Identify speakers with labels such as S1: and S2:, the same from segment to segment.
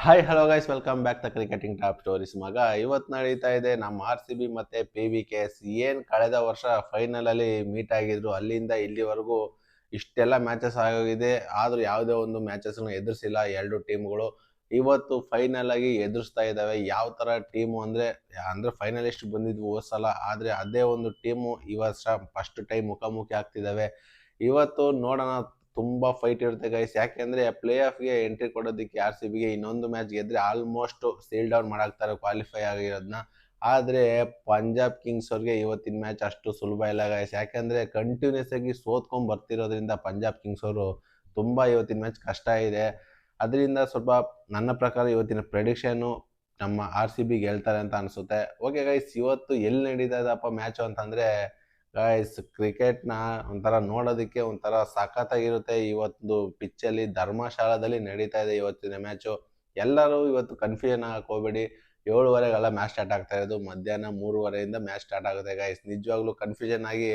S1: Hi hello guys, welcome back the cricketing top stories. ಮಗ, ಇವತ್ತು ನಡೀತಾ ಇದೆ ನಮ್ಮ RCB ಮತ್ತೆ PBKS. ಏನು ಕಳೆದ ವರ್ಷ ಫೈನಲ್ ಅಲ್ಲಿ ಮೀಟ್ ಆಗಿದ್ರು, ಅಲ್ಲಿಂದ ಇಲ್ಲಿವರೆಗೂ ಇಷ್ಟೆಲ್ಲ ಮ್ಯಾಚಸ್ ಆಗೋಗಿದೆ. ಆದ್ರೂ ಯಾವುದೇ ಒಂದು ಮ್ಯಾಚಸ್ ಎದುರಿಸಿಲ್ಲ ಎರಡು ಟೀಮ್ಗಳು. ಇವತ್ತು ಫೈನಲ್ ಆಗಿ ಎದುರಿಸ್ತಾ ಇದ್ದಾವೆ. ಯಾವ ತರ ಟೀಮು ಅಂದ್ರೆ ಅಂದ್ರೆ ಫೈನಲಿಸ್ಟ್ ಬಂದಿದ್ವು ಹೋದ್ ಸಲ, ಆದ್ರೆ ಅದೇ ಒಂದು ಟೀಮು ಈ ವರ್ಷ ಫಸ್ಟ್ ಟೈಮ್ ಮುಖಾಮುಖಿ ಆಗ್ತಿದ್ದಾವೆ. ಇವತ್ತು ನೋಡೋಣ, ತುಂಬಾ ಫೈಟ್ ಇರುತ್ತೆ ಗೈಸ್. ಯಾಕೆಂದ್ರೆ ಪ್ಲೇ ಆಫ್ಗೆ ಎಂಟ್ರಿ ಕೊಡೋದಕ್ಕೆ RCBಗೆ ಇನ್ನೊಂದು ಮ್ಯಾಚ್ ಗೆದ್ರೆ ಆಲ್ಮೋಸ್ಟ್ ಸೀಲ್ ಡೌನ್ ಮಾಡಾಕ್ತಾರೆ ಕ್ವಾಲಿಫೈ ಆಗಿರೋದನ್ನ. ಆದ್ರೆ ಪಂಜಾಬ್ ಕಿಂಗ್ಸ್ ಅವ್ರಿಗೆ ಇವತ್ತಿನ ಮ್ಯಾಚ್ ಅಷ್ಟು ಸುಲಭ ಇಲ್ಲ ಗೈಸ್. ಯಾಕಂದ್ರೆ ಕಂಟಿನ್ಯೂಸ್ ಆಗಿ ಸೋತ್ಕೊಂಡ್ ಬರ್ತಿರೋದ್ರಿಂದ ಪಂಜಾಬ್ ಕಿಂಗ್ಸ್ ಅವರು ತುಂಬಾ ಇವತ್ತಿನ ಮ್ಯಾಚ್ ಕಷ್ಟ ಇದೆ. ಅದರಿಂದ ಸ್ವಲ್ಪ ನನ್ನ ಪ್ರಕಾರ ಇವತ್ತಿನ ಪ್ರೆಡಿಕ್ಷನ್ ನಮ್ಮ RCB ಗೆಲ್ತಾರೆ ಅಂತ ಅನ್ಸುತ್ತೆ. ಓಕೆ ಗೈಸ್, ಇವತ್ತು ಎಲ್ಲಿ ನಡೀತಾ ಇದಪ್ಪ ಮ್ಯಾಚ್ ಅಂತಂದ್ರೆ ಗೈಸ್, ಕ್ರಿಕೆಟ್ನ ಒಂಥರ ನೋಡೋದಕ್ಕೆ ಒಂಥರ ಸಖತ್ತಾಗಿರುತ್ತೆ. ಇವತ್ತು ಪಿಚ್ಚಲ್ಲಿ ಧರ್ಮಶಾಲಾದಲ್ಲಿ ನಡೀತಾ ಇದೆ ಇವತ್ತಿನ ಮ್ಯಾಚು. ಎಲ್ಲರೂ ಇವತ್ತು ಕನ್ಫ್ಯೂಷನ್ ಆಗಕ್ಕೆ ಹೋಗ್ಬೇಡಿ. 7:30ಗೆಲ್ಲ ಮ್ಯಾಚ್ ಸ್ಟಾರ್ಟ್ ಆಗ್ತಾ ಇರೋದು, ಮಧ್ಯಾಹ್ನ 3:30 ಮ್ಯಾಚ್ ಸ್ಟಾರ್ಟ್ ಆಗುತ್ತೆ ಗೈಸ್. ನಿಜವಾಗ್ಲೂ ಕನ್ಫ್ಯೂಷನ್ ಆಗಿ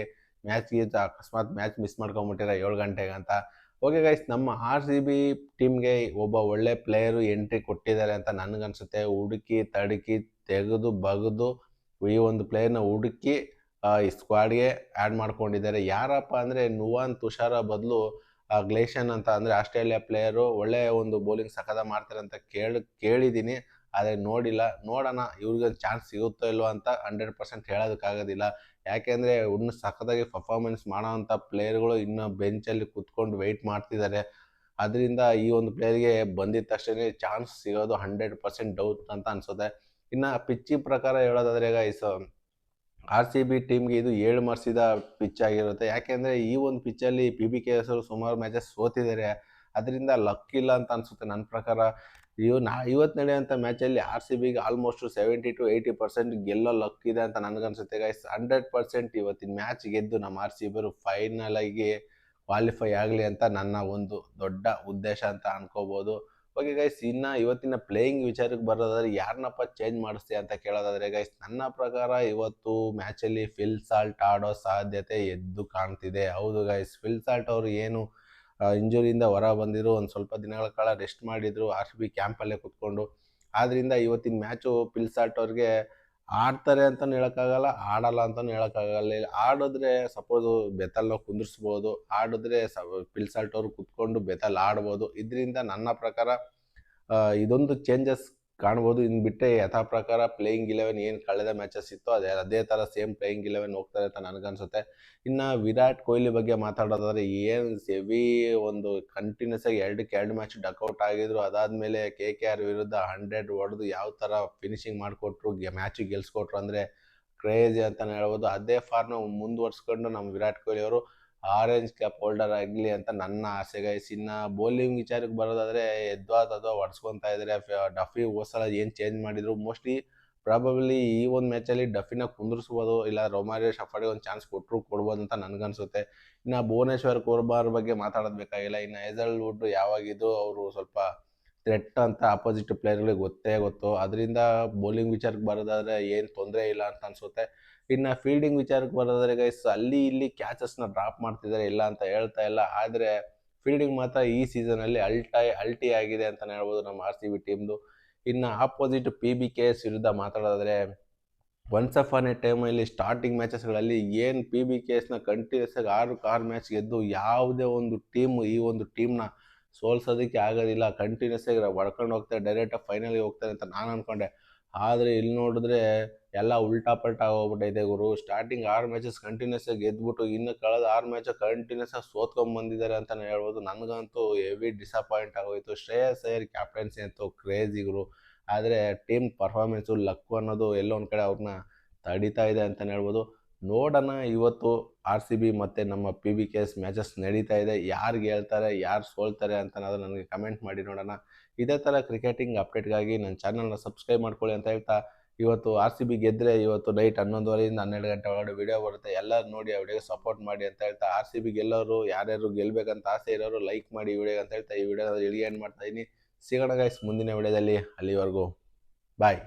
S1: ಅಕಸ್ಮಾತ್ ಮ್ಯಾಚ್ ಮಿಸ್ ಮಾಡ್ಕೊಂಡ್ಬಿಟ್ಟಿರ 7 ಗಂಟೆಗೆ ಅಂತ. ಓಕೆ ಗೈಸ್, ನಮ್ಮ RCB ಟೀಮ್ಗೆ ಒಬ್ಬ ಒಳ್ಳೆ ಪ್ಲೇಯರು ಎಂಟ್ರಿ ಕೊಟ್ಟಿದ್ದಾರೆ ಅಂತ ನನಗನ್ಸುತ್ತೆ. ಹುಡುಕಿ ತಡುಕಿ ತೆಗೆದು ಬಗೆದು ಈ ಒಂದು ಪ್ಲೇಯರ್ನ ಹುಡುಕಿ ಈ ಸ್ಕ್ವಾಡ್ಗೆ ಆ್ಯಡ್ ಮಾಡ್ಕೊಂಡಿದ್ದಾರೆ. ಯಾರಪ್ಪ ಅಂದರೆ ನುವಾನ್ ತುಷಾರ ಬದಲು ಗ್ಲೇಷನ್ ಅಂತ, ಅಂದರೆ ಆಸ್ಟ್ರೇಲಿಯಾ ಪ್ಲೇಯರು. ಒಳ್ಳೆ ಒಂದು ಬೌಲಿಂಗ್ ಸಖತ ಮಾಡ್ತಾರೆ ಅಂತ ಕೇಳಿದ್ದೀನಿ, ಆದರೆ ನೋಡಿಲ್ಲ. ನೋಡೋಣ ಇವ್ರಿಗೆ ಚಾನ್ಸ್ ಸಿಗುತ್ತೋ ಇಲ್ವೋ ಅಂತ 100% ಹೇಳೋದಕ್ಕಾಗೋದಿಲ್ಲ. ಯಾಕೆಂದರೆ ಇನ್ನು ಸಖತ್ತಾಗಿ ಪರ್ಫಾರ್ಮೆನ್ಸ್ ಮಾಡೋವಂಥ ಪ್ಲೇಯರ್ಗಳು ಇನ್ನೂ ಬೆಂಚಲ್ಲಿ ಕುತ್ಕೊಂಡು ವೆಯ್ಟ್ ಮಾಡ್ತಿದ್ದಾರೆ. ಅದರಿಂದ ಈ ಒಂದು ಪ್ಲೇಯರ್ಗೆ ಬಂದಿದ್ದ ತಕ್ಷಣ ಚಾನ್ಸ್ ಸಿಗೋದು 100% ಡೌಟ್ ಅಂತ ಅನ್ಸುತ್ತೆ. ಇನ್ನು ಪಿಚ್ಚಿ ಪ್ರಕಾರ ಹೇಳೋದಾದ್ರೆ ಗೈಸ್, RCB ಟೀಮ್ಗೆ ಇದು 7 ಮರ್ಸಿದ ಪಿಚ್ ಆಗಿರುತ್ತೆ. ಯಾಕೆಂದರೆ ಈ ಒಂದು ಪಿಚ್ಚಲ್ಲಿ PBKS ಅವರು ಸುಮಾರು ಮ್ಯಾಚಸ್ ಸೋತಿದ್ದಾರೆ. ಅದರಿಂದ ಲಕ್ ಇಲ್ಲ ಅಂತ ಅನಿಸುತ್ತೆ ನನ್ನ ಪ್ರಕಾರ. ಇವತ್ತು ನಡೆಯುವಂಥ ಮ್ಯಾಚಲ್ಲಿ RCBಗೆ ಆಲ್ಮೋಸ್ಟ್ 70 to 80% ಗೆಲ್ಲೋ ಲಕ್ ಇದೆ ಅಂತ ನನಗನ್ಸುತ್ತೆ ಗೈಸ್. 100% ಇವತ್ತಿನ ಮ್ಯಾಚ್ ಗೆದ್ದು ನಮ್ಮ RCB ಅವರು ಫೈನಲ್ ಆಗಿ ಕ್ವಾಲಿಫೈ ಆಗಲಿ ಅಂತ ನನ್ನ ಒಂದು ದೊಡ್ಡ ಉದ್ದೇಶ ಅಂತ ಅನ್ಕೋಬೋದು. ಓಕೆ ಗೈಸ್, ಇನ್ನು ಇವತ್ತಿನ ಪ್ಲೇಯಿಂಗ್ ವಿಚಾರಕ್ಕೆ ಬರೋದಾದ್ರೆ ಯಾರನ್ನಪ್ಪ ಚೇಂಜ್ ಮಾಡಿಸ್ತೀಯ ಅಂತ ಕೇಳೋದಾದ್ರೆ ಗೈಸ್, ನನ್ನ ಪ್ರಕಾರ ಇವತ್ತು ಮ್ಯಾಚಲ್ಲಿ ಫಿಲ್ ಸಾಲ್ಟ್ ಆಡೋ ಸಾಧ್ಯತೆ ಎದ್ದು ಕಾಣ್ತಿದೆ. ಹೌದು ಗೈಸ್, ಫಿಲ್ ಸಾಲ್ಟ್ ಅವರು ಏನು ಇಂಜುರಿಯಿಂದ ಹೊರ ಬಂದಿದ್ರು, ಒಂದು ಸ್ವಲ್ಪ ದಿನಗಳ ಕಾಲ ರೆಸ್ಟ್ ಮಾಡಿದ್ರು RCB ಕ್ಯಾಂಪಲ್ಲೇ ಕುತ್ಕೊಂಡು. ಆದ್ರಿಂದ ಇವತ್ತಿನ ಮ್ಯಾಚು ಫಿಲ್ ಸಾಲ್ಟ್ ಅವ್ರಿಗೆ ಆಡ್ತಾರೆ ಅಂತಲೂ ಹೇಳೋಕ್ಕಾಗಲ್ಲ, ಆಡಲ್ಲ ಅಂತಲೂ ಹೇಳೋಕ್ಕಾಗಲ್ಲ. ಆಡಿದ್ರೆ ಸಪೋಸು ಬೆತಲ್ನ ಕುಂದಿರ್ಸ್ಬೋದು, ಆಡಿದ್ರೆ ಫಿಲ್ ಸಾಲ್ಟ್ ಅವರು ಕುತ್ಕೊಂಡು ಬೆತಲ್ ಆಡ್ಬೋದು. ಇದರಿಂದ ನನ್ನ ಪ್ರಕಾರ ಇದೊಂದು ಚೇಂಜಸ್ ಕಾಣ್ಬೋದು. ಇನ್ನು ಬಿಟ್ಟರೆ ಯಥಾ ಪ್ರಕಾರ ಪ್ಲೇಯಿಂಗ್ 11 ಏನು ಕಳೆದ ಮ್ಯಾಚಸ್ ಇತ್ತು ಅದೇ ಥರ ಸೇಮ್ ಪ್ಲೇಯಿಂಗ್ 11 ಹೋಗ್ತಾರೆ ಅಂತ ನನಗನ್ಸುತ್ತೆ. ಇನ್ನು ವಿರಾಟ್ ಕೊಹ್ಲಿ ಬಗ್ಗೆ ಮಾತಾಡೋದಾದ್ರೆ, ಏನು ಹೆವಿ ಒಂದು ಕಂಟಿನ್ಯೂಸ್ ಆಗಿ 2 ಮ್ಯಾಚ್ ಡಕ್ಔಟ್ ಆಗಿದ್ರು. ಅದಾದಮೇಲೆ KKR ವಿರುದ್ಧ 100 ಹೊಡೆದು ಯಾವ ಥರ ಫಿನಿಶಿಂಗ್ ಮಾಡಿಕೊಟ್ರು, ಮ್ಯಾಚಿಗೆ ಗೆಲ್ಸ್ಕೊಟ್ರು ಅಂದರೆ ಕ್ರೇಜಿ ಅಂತಲೇ ಹೇಳ್ಬೋದು. ಅದೇ ಫಾರ್ಮ್ನ ಮುಂದುವರ್ಸ್ಕೊಂಡು ನಮ್ಮ ವಿರಾಟ್ ಕೊಹ್ಲಿ ಅವರು ಆರೆಂಜ್ ಕ್ಯಾಪ್ ಹೋಲ್ಡರ್ ಆಗಲಿ ಅಂತ ನನ್ನ ಆಸೆ ಗೈಸ್. ಇನ್ನು ಬೌಲಿಂಗ್ ವಿಚಾರಕ್ಕೆ ಬರೋದಾದರೆ ಎದ್ವಾ ಹೊಡ್ಸ್ಕೊತಾ ಇದ್ದಾರೆ. ಡಫಿ ಹೋದ ಸಲ ಏನು ಚೇಂಜ್ ಮಾಡಿದ್ರು, ಮೋಸ್ಟ್ಲಿ ಪ್ರಾಬಬ್ಲಿ ಈ ಒಂದು ಮ್ಯಾಚಲ್ಲಿ ಡಫಿನ ಕುಂದಿರ್ಸ್ಬೋದು, ಇಲ್ಲ ರೊಮಾರಿಯೋ ಶಫಾಡಿಗೆ ಒಂದು ಚಾನ್ಸ್ ಕೊಡ್ಬೋದು ಅಂತ ನನಗನ್ಸುತ್ತೆ. ಇನ್ನು ಭುವನೇಶ್ವರ್ ಕುಮಾರ್ ಬಗ್ಗೆ ಮಾತಾಡೋದು ಬೇಕಾಗಿಲ್ಲ. ಇನ್ನು ಹೇಸಲ್ವುಡ್ ಯಾವಾಗಿದ್ದು ಅವರು ಸ್ವಲ್ಪ ಥ್ರೆಟ್ ಅಂತ ಆಪೋಸಿಟ್ ಪ್ಲೇಯರ್ಗಳಿಗೆ ಗೊತ್ತು. ಅದರಿಂದ ಬೌಲಿಂಗ್ ವಿಚಾರಕ್ಕೆ ಬರೋದಾದ್ರೆ ಏನು ತೊಂದರೆ ಇಲ್ಲ ಅಂತ ಅನ್ಸುತ್ತೆ. ಇನ್ನು ಫೀಲ್ಡಿಂಗ್ ವಿಚಾರಕ್ಕೆ ಬರೋದಾದ್ರೆ ಗೈಸ್, ಅಲ್ಲಿ ಇಲ್ಲಿ ಕ್ಯಾಚಸ್ನ ಡ್ರಾಪ್ ಮಾಡ್ತಿದ್ದಾರೆ, ಇಲ್ಲ ಅಂತ ಹೇಳ್ತಾ ಇಲ್ಲ. ಆದರೆ ಫೀಲ್ಡಿಂಗ್ ಮಾತ್ರ ಈ ಸೀಸನಲ್ಲಿ ಅಲ್ಟಿ ಆಗಿದೆ ಅಂತಲೇ ಹೇಳ್ಬೋದು ನಮ್ಮ RCB ಟೀಮ್ದು. ಇನ್ನು ಆಪೋಸಿಟ್ PBKS ವಿರುದ್ಧ ಮಾತಾಡೋದಾದ್ರೆ, ಒನ್ಸ್ ಅಪ್ ಆನ್ ಎ ಟೈಮಲ್ಲಿ ಸ್ಟಾರ್ಟಿಂಗ್ ಮ್ಯಾಚಸ್ಗಳಲ್ಲಿ ಏನು PBKSನ ಕಂಟಿನ್ಯೂಸ್ ಆಗಿ 6 ಮ್ಯಾಚ್ ಗೆದ್ದು ಯಾವುದೇ ಒಂದು ಟೀಮು ಈ ಒಂದು ಟೀಮ್ನ ಸೋಲ್ಸೋದಕ್ಕೆ ಆಗೋದಿಲ್ಲ. ಕಂಟಿನ್ಯೂಸ್ ಆಗಿ ಹೊಡ್ಕೊಂಡು ಹೋಗ್ತಾರೆ, ಡೈರೆಕ್ಟಾಗಿ ಫೈನಲ್ಗೆ ಹೋಗ್ತಾರೆ ಅಂತ ನಾನು ಅಂದ್ಕೊಂಡೆ. ಆದರೆ ಇಲ್ಲಿ ನೋಡಿದ್ರೆ ಎಲ್ಲ ಉಲ್ಟಾ ಪಲ್ಟಾ ಹೋಗ್ಬಿಟ್ಟೈತೆ ಗುರು. ಸ್ಟಾರ್ಟಿಂಗ್ 6 ಮ್ಯಾಚಸ್ ಕಂಟಿನ್ಯೂಸ್ ಆಗಿ ಗೆದ್ಬಿಟ್ಟು ಇನ್ನು ಕಳೆದ 6 ಮ್ಯಾಚ್ ಕಂಟಿನ್ಯೂಸ್ ಆಗಿ ಸೋತ್ಕೊಂಡ್ಬಂದಿದ್ದಾರೆ ಅಂತಲೇ ಹೇಳ್ಬೋದು. ನನಗಂತೂ ಹೆವಿ ಡಿಸಪಾಯಿಂಟ್ ಆಗೋಯಿತು. ಶ್ರೇಯಸ್ ಅಯ್ಯರ್ ಕ್ಯಾಪ್ಟನ್ಸಿ ಅಂತೂ ಕ್ರೇಜಿ ಗುರು. ಆದರೆ ಟೀಮ್ ಪರ್ಫಾರ್ಮೆನ್ಸು ಲಕ್ಕು ಅನ್ನೋದು ಎಲ್ಲೋ ಒಂದು ಕಡೆ ಅವ್ರನ್ನ ತಡೀತಾ ಇದೆ ಅಂತಲೇ ಹೇಳ್ಬೋದು. ನೋಡೋಣ, ಇವತ್ತು RCB ಮತ್ತು ನಮ್ಮ PBKS ಮ್ಯಾಚಸ್ ನಡೀತಾ ಇದೆ. ಯಾರು ಗೆಲ್ತಾರೆ, ಯಾರು ಸೋಲ್ತಾರೆ ಅಂತ ನನಗೆ ಕಮೆಂಟ್ ಮಾಡಿ ನೋಡೋಣ. ಇದೇ ಥರ ಕ್ರಿಕೆಟಿಂಗ್ ಅಪ್ಡೇಟ್ಗಾಗಿ ನನ್ನ ಚಾನಲ್ನ ಸಬ್ಸ್ಕ್ರೈಬ್ ಮಾಡ್ಕೊಳ್ಳಿ ಅಂತ ಹೇಳ್ತಾ, ಇವತ್ತು RCB ಗೆದ್ದರೆ ಇವತ್ತು ನೈಟ್ 11:30 12 ಗಂಟೆ ಒಳಗಡೆ ವಿಡಿಯೋ ಬರುತ್ತೆ. ಎಲ್ಲರೂ ನೋಡಿ ಆ ವಿಡಿಯೋಗೆ ಸಪೋರ್ಟ್ ಮಾಡಿ ಅಂತ ಹೇಳ್ತಾ, RCB ಗೆಲ್ಲೋರು ಯಾರ್ಯಾರು ಗೆಲ್ಲಬೇಕಂತ ಆಸೆ ಇರೋರು ಲೈಕ್ ಮಾಡಿ ಈ ವಿಡಿಯೋಗೆ ಅಂತ ಹೇಳ್ತಾ ಈ ವಿಡಿಯೋನ ಇಲ್ಲಿಗೆ ಎಂಡ್ ಮಾಡ್ತಾಯಿದ್ದೀನಿ. ಸಿಗೋಣ ಗೈಸ್ ಮುಂದಿನ ವಿಡಿಯೋದಲ್ಲಿ. ಅಲ್ಲಿವರೆಗೂ ಬಾಯ್.